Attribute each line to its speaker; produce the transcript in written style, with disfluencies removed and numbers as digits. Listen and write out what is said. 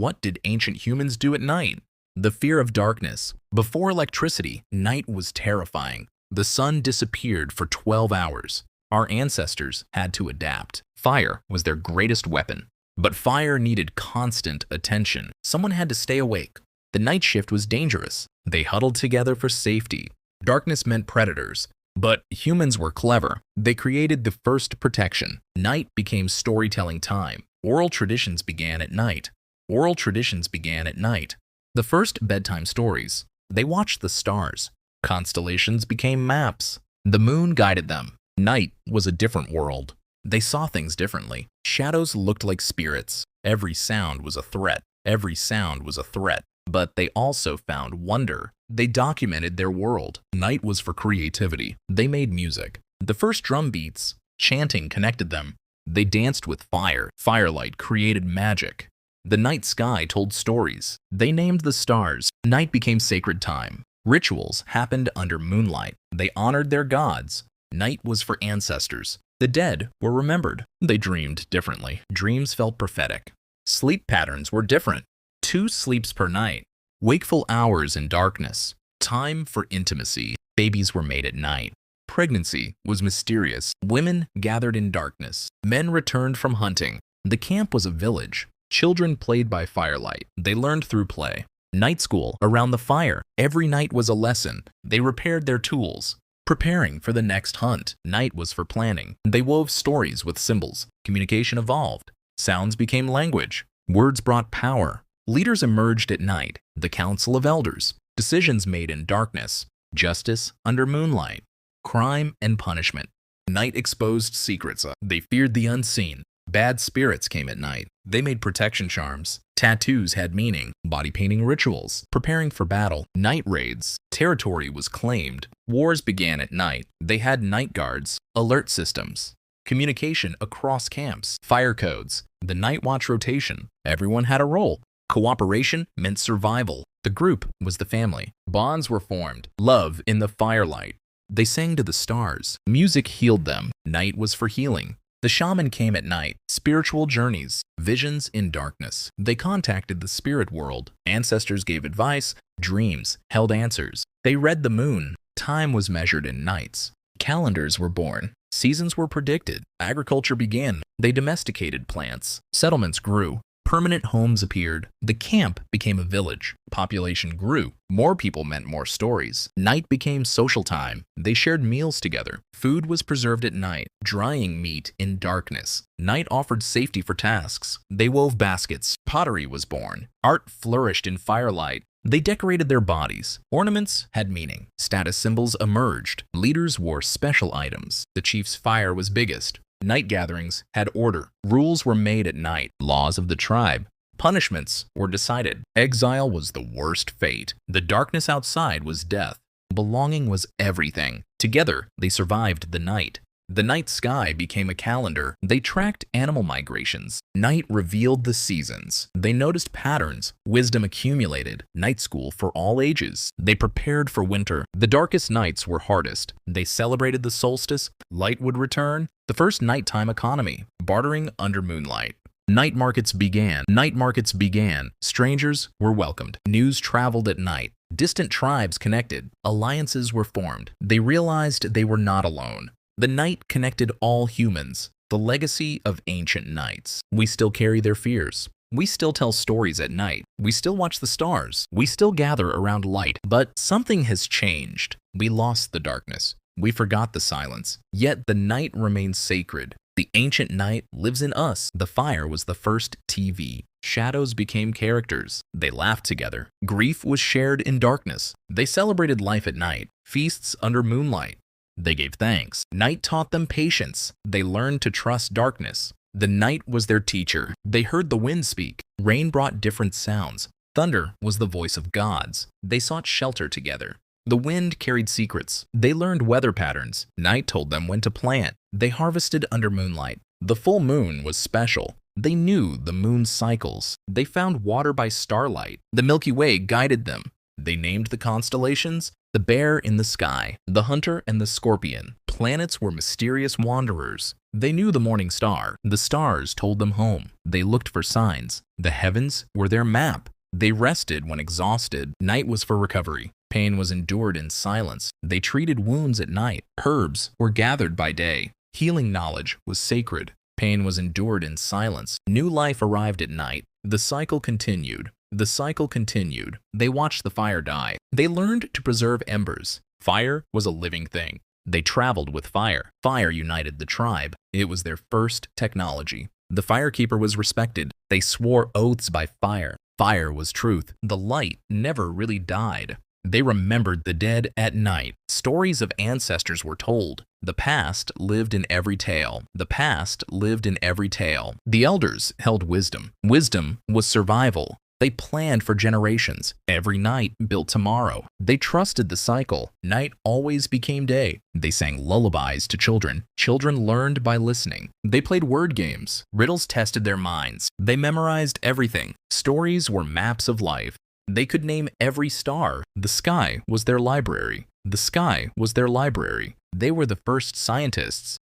Speaker 1: What did ancient humans do at night? The fear of darkness. Before electricity, night was terrifying. The sun disappeared for 12 hours. Our ancestors had to adapt. Fire was their greatest weapon. But fire needed constant attention. Someone had to stay awake. The night shift was dangerous. They huddled together for safety. Darkness meant predators. But humans were clever. They created the first protection. Night became storytelling time. Oral traditions began at night. Oral traditions began at night. The first bedtime stories. They watched the stars. Constellations became maps. The moon guided them. Night was a different world. They saw things differently. Shadows looked like spirits. Every sound was a threat. Every sound was a threat. But they also found wonder. They documented their world. Night was for creativity. They made music. The first drum beats, chanting connected them. They danced with fire. Firelight created magic. The night sky told stories. They named the stars. Night became sacred time. Rituals happened under moonlight. They honored their gods. Night was for ancestors. The dead were remembered. They dreamed differently. Dreams felt prophetic. Sleep patterns were different. 2 sleeps per night. Wakeful hours in darkness. Time for intimacy. Babies were made at night. Pregnancy was mysterious. Women gathered in darkness. Men returned from hunting. The camp was a village. Children played by firelight. They learned through play. Night school around the fire. Every night was a lesson. They repaired their tools. Preparing for the next hunt. Night was for planning. They wove stories with symbols. Communication evolved. Sounds became language. Words brought power. Leaders emerged at night. The Council of Elders. Decisions made in darkness. Justice under moonlight. Crime and punishment. Night exposed secrets. They feared the unseen. Bad spirits came at night. They made protection charms. Tattoos had meaning. Body painting rituals. Preparing for battle. Night raids. Territory was claimed. Wars began at night. They had night guards. Alert systems. Communication across camps. Fire codes. The night watch rotation. Everyone had a role. Cooperation meant survival. The group was the family. Bonds were formed. Love in the firelight. They sang to the stars. Music healed them. Night was for healing. The shaman came at night. Spiritual journeys. Visions in darkness. They contacted the spirit world. Ancestors gave advice. Dreams held answers. They read the moon. Time was measured in nights. Calendars were born. Seasons were predicted. Agriculture began. They domesticated plants. Settlements grew. Permanent homes appeared. The camp became a village. Population grew. More people meant more stories. Night became social time. They shared meals together. Food was preserved at night, drying meat in darkness. Night offered safety for tasks. They wove baskets. Pottery was born. Art flourished in firelight. They decorated their bodies. Ornaments had meaning. Status symbols emerged. Leaders wore special items. The chief's fire was biggest. Night gatherings had order. Rules were made at night. Laws of the tribe. Punishments were decided. Exile was the worst fate. The darkness outside was death. Belonging was everything. Together, they survived the night. The night sky became a calendar. They tracked animal migrations. Night revealed the seasons. They noticed patterns. Wisdom accumulated. Night school for all ages. They prepared for winter. The darkest nights were hardest. They celebrated the solstice. Light would return. The first nighttime economy. Bartering under moonlight. Night markets began. Night markets began. Strangers were welcomed. News traveled at night. Distant tribes connected. Alliances were formed. They realized they were not alone. The night connected all humans. The legacy of ancient nights. We still carry their fears. We still tell stories at night. We still watch the stars. We still gather around light. But something has changed. We lost the darkness. We forgot the silence. Yet the night remains sacred. The ancient night lives in us. The fire was the first TV. Shadows became characters. They laughed together. Grief was shared in darkness. They celebrated life at night. Feasts under moonlight. They gave thanks. Night taught them patience. They learned to trust darkness. The night was their teacher. They heard the wind speak. Rain brought different sounds. Thunder was the voice of gods. They sought shelter together. The wind carried secrets. They learned weather patterns. Night told them when to plant. They harvested under moonlight. The full moon was special. They knew the moon's cycles. They found water by starlight. The Milky Way guided them. They named the constellations. The bear in the sky, the hunter and the scorpion. Planets were mysterious wanderers. They knew the morning star. The stars told them home. They looked for signs. The heavens were their map. They rested when exhausted. Night was for recovery. Pain was endured in silence. They treated wounds at night. Herbs were gathered by day. Healing knowledge was sacred. Pain was endured in silence. New life arrived at night. The cycle continued. The cycle continued. They watched the fire die. They learned to preserve embers. Fire was a living thing. They traveled with fire. Fire united the tribe. It was their first technology. The firekeeper was respected. They swore oaths by fire. Fire was truth. The light never really died. They remembered the dead at night. Stories of ancestors were told. The past lived in every tale. The past lived in every tale. The elders held wisdom. Wisdom was survival. They planned for generations. Every night built tomorrow. They trusted the cycle. Night always became day. They sang lullabies to children. Children learned by listening. They played word games. Riddles tested their minds. They memorized everything. Stories were maps of life. They could name every star. The sky was their library. The sky was their library. They were the first scientists.